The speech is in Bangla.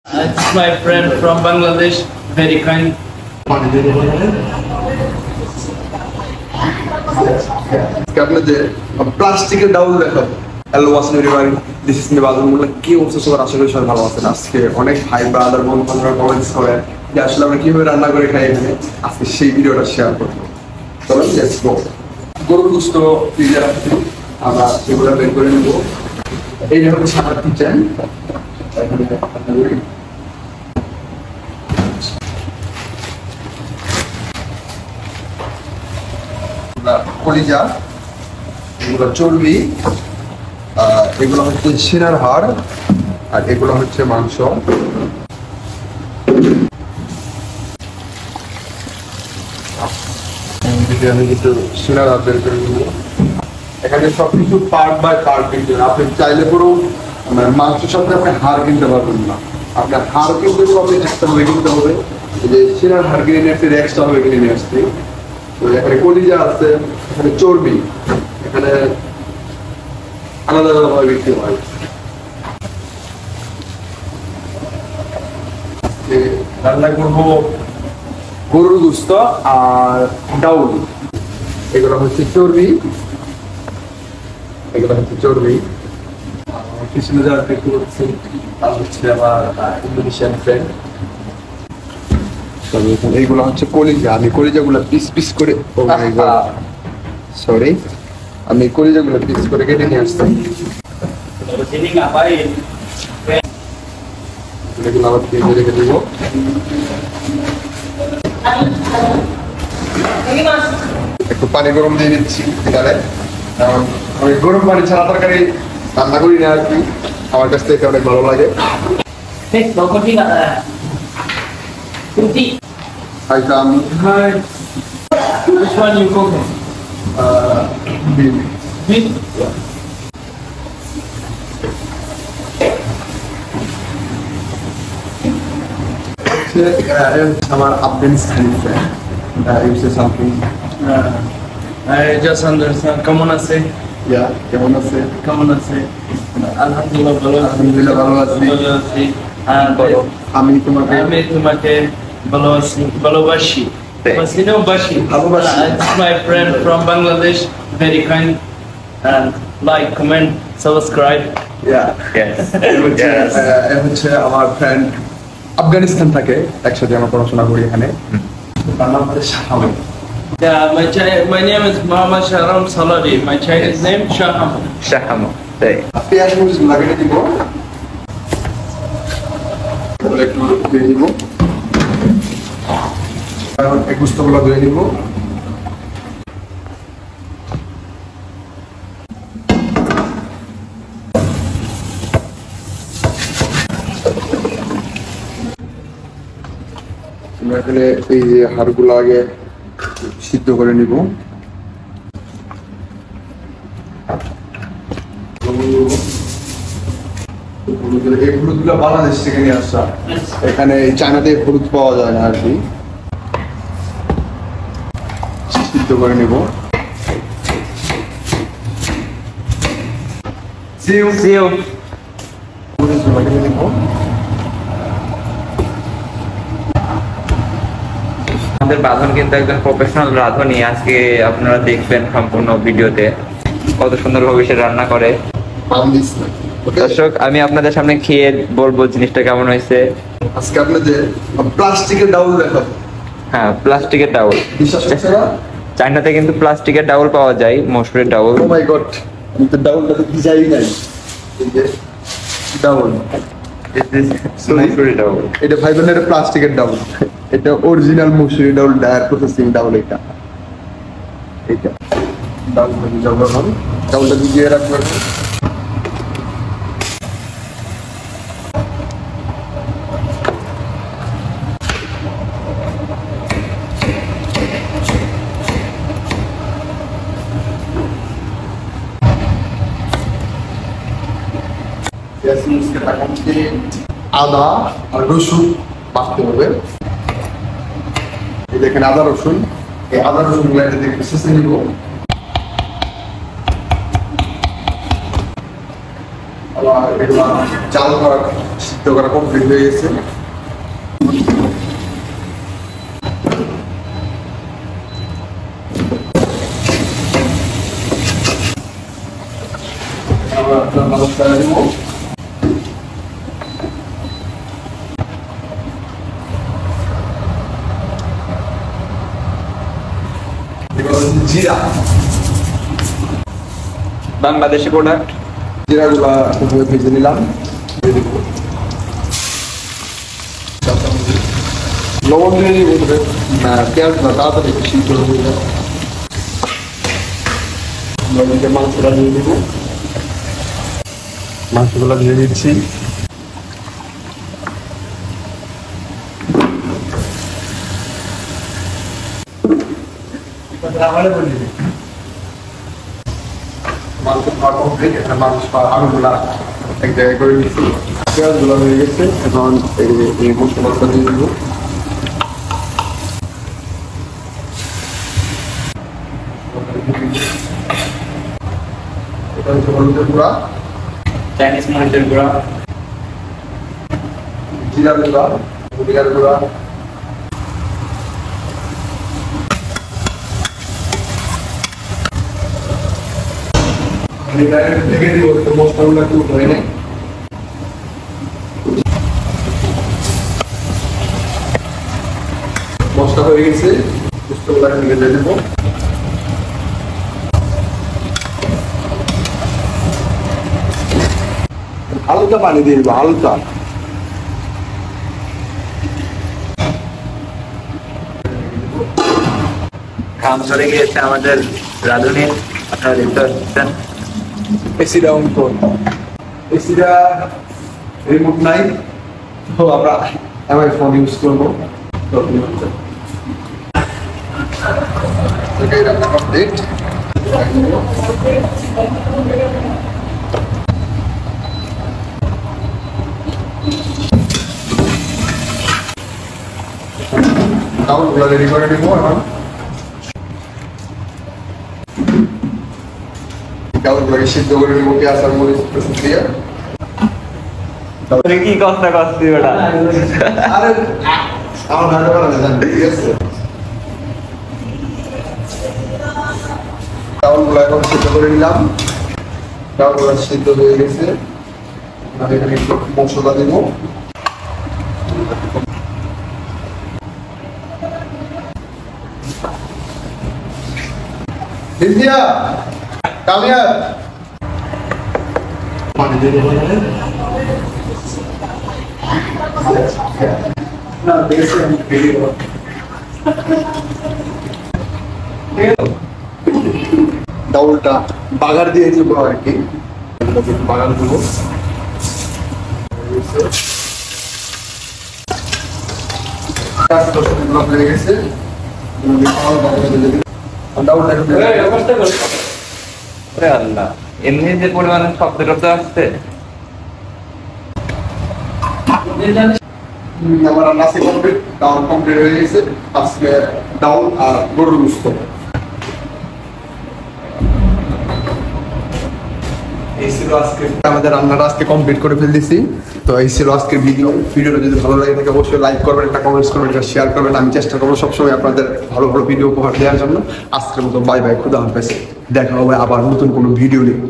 It's my friend from Bangladesh, very kind. আপনাদের প্লাস্টিকের ডাউল দেখাবো। হ্যালো আসসালামু আলাইকুম, দিস ইজ নিবাদুল মোল্লা। কি অবস্থা সবার? আশা করি সবাই ভালো আছেন। আজকে অনেক ভাই ব্রাদার বন্ধুরা কমেন্টস করে যে আসলে আমরা কিভাবে রান্না করে খাই এখানে, আজকে সেই ভিডিওটা শেয়ার করবো। চলুন লেটস গো। গরুর গোশত ফ্রিজে রাখছি, আমরা সেগুলো বের করে নেবো। এইটা হচ্ছে আমার কিচেন। কলিজা, এগুলো চর্বি, এগুলো হচ্ছে সিনার হাড়, আর এগুলো হচ্ছে মাংস। আমি কিন্তু সিনার হাড় বের করে দেবো। এখানে সবকিছু পার্ট বাই পার্ট কিনতে হবে। আপনি চাইলে পুরো মাংসের সাথে আপনি হাড় কিনতে পারবেন না। আপনার হাড় কিনতে হবে, এক্সট্রা ভাবে কিনতে হবে। এই যে সিনার হাড় কিনে নিয়ে আসছে, এক্সট্রা ভাবে কিনে নিয়ে আসছি। এখানে কলিজা আছে, এখানে চর্বি, এখানে আলাদা আলাদা ভাবে বিক্রি হয়। রান্না করবো গরুর গোশত আর ডাউল। এগুলো হচ্ছে চর্বি, এগুলো হচ্ছে চর্বি। কৃষ্ণ যারা দেখতে করছে তারা হচ্ছে আমার ইন্দোনেশিয়ান ফ্রেন্ড। এইগুলো হচ্ছে কলিজা। আমি কলিজাগুলো পিস পিস করে, সরি, আমি কলিজাগুলো পিস করে কেটে নিয়ে আসছি। এগুলো আবার ফ্রিজে রেখে দিব। একটু পানি গরম দিয়ে দিচ্ছি এখানে, কারণ আমি গরম পানি ছাড়া তরকারি রান্না করি না আর কি। আমার কাছ থেকে অনেক ভালো লাগে। Hi Tom. Hi. Which one you cooking? Beef. Beef? আমার Afghanistani friend. You say something? I just understand. কেমন আছে? Yeah, কেমন আছে? কেমন আছে? আলহামদুলিল্লাহ ভালো আছি। আলহামদুলিল্লাহ ভালো আছি। ভালো আছি। আমি তোমাকে ভালোবাসি। ভালোবাসি। It's my friend from Bangladesh, very kind. And like, comment, subscribe. হচ্ছে আমার ফ্রেন্ড আফগানিস্তান থাকে, একসাথে আমরা পড়াশোনা করি এখানে। তার নাম হচ্ছে শাহাম। Yeah, my name is Muhammad Shahram Salari. My Chinese name Shaham. Shaham. পেঁয়াজ মরিচ লাগিয়ে দিব, একটু দিয়ে দিব। এখন এই গোশতগুলো ধুয়ে নিব। এখানে এই যে হাড়গুলো আগে সিদ্ধ করে নিব। এই হলুদগুলো বাংলাদেশ থেকে নিয়ে আসা, এখানে চায়নাতে হলুদ পাওয়া যায় না আর কি। সিদ্ধ করে নিব। আমাদের বাঁধন কিন্তু একজন প্রফেশনাল রাঁধুনি। আজকে আপনারা দেখবেন সম্পূর্ণ ভিডিওতে কত সুন্দরভাবে সে রান্না করে। দর্শক, আমি আপনাদের সামনে খেয়ে বলবো জিনিসটা কেমন হয়েছে। আজকে আপনাদের প্লাস্টিকের ডাউল দেখাবো। হ্যাঁ, প্লাস্টিকের ডাউল। বিশ্বাস হচ্ছে না? চায়নাতে কিন্তু প্লাস্টিকের ডাউল পাওয়া যায়, মসুরের ডাউল। ও মাই গড, আমি তো ডাউলটা তো ভিজাই নাই। এই যে ডাউল, মসুরের ডাউল। এটা ভাই বোনের, এটা প্লাস্টিকের ডাউল। এটা অরিজিনাল মসুরি ডাউল, ডায়ার প্রসেসিং ডাউল। এটা এইটা ডাউলটা ভিজাবো। এখন ডাউলটা ভিজিয়ে রাখবো। আদা আর রসুন বাটতে হবে। এই দেখেন আদা রসুন, এই আদা রসুন গুলো শেষে নিব। এগুলো চাল করা সিদ্ধ করা কমপ্লিট হয়ে গেছে। জিরা, বাংলাদেশি প্রোডাক্ট। জিরাগুলা ভেজে নিলাম, লবণ দিয়ে দিব, পেঁয়াজগুলো তাড়াতাড়ি সিদ্ধ হয়ে যাবে। মাংসটা দিয়ে দিব, মাংসগুলো দিয়ে দিচ্ছি। আলুগুলা এক জায়গায় করে দিচ্ছি, পেঁয়াজগুলো হয়ে গেছে। এখন এই মশলাটা দিয়ে দিব, এটা হচ্ছে হলুদের গুঁড়া, চাইনিজ মরিচের গুঁড়া, জিরার গুঁড়া, জিরার গুঁড়া, ঢেকে দিব মশলাগুলো একটু ধরে নেই। মশলা হয়ে গেছে, পুস্তকগুলো ঢেকে দিয়ে দেবো। হালকা পানি দিয়ে দেবো, হালকা। কাম ধরে গিয়েছে আমাদের রাঁধুনির। আপনারা দেখতে পাচ্ছেন এসিটা অন কর, এসিটা রিমোট নাই, তো আমরা আমার ফোন ইউজ করবো। রান্না কমপ্লিট। চাউলগুলো রেডি করে নেবো এখন। চাউলগুলোকে সিদ্ধ করে নেবো পেঁয়াজ আর মরিচ দিয়ে। কি কষ্ট করছি ওটা। আরে আমার ভালো করা না, ঠিক আছে। চাউলগুলো এখন সিদ্ধ করে নিলাম, চাউলগুলো সিদ্ধ হয়ে গেছে। আমি এখানে একটু মশলা দিব, India, come here. No, this is video. ডাউলটা বাগার দিয়ে দিব আর কি, বাগার দিব। হয়ে গেছে, আল্লাহ, এমনি যে পরিমাণে শব্দ টব্দ আসছে। আমার নাসি কমপ্লিট, ডাউল কমপ্লিট হয়ে গেছে। আজকে ডাউল আর গরুর গোশত। এই ছিল আজকে আমাদের রান্নাটা, আজকে কমপ্লিট করে ফেলতেছি। তো এই ছিল আজকের ভিডিওটা যদি ভালো লাগে থাকে অবশ্যই লাইক করবেন, একটা কমেন্টস করবেন, একটা শেয়ার করবেন। আমি চেষ্টা করবো সবসময় আপনাদের ভালো ভালো ভিডিও উপহার দেওয়ার জন্য। আজকের মতো বাই বাই, খুদা হাফেজ। দেখা হবে আবার নতুন কোনো ভিডিও নিয়ে।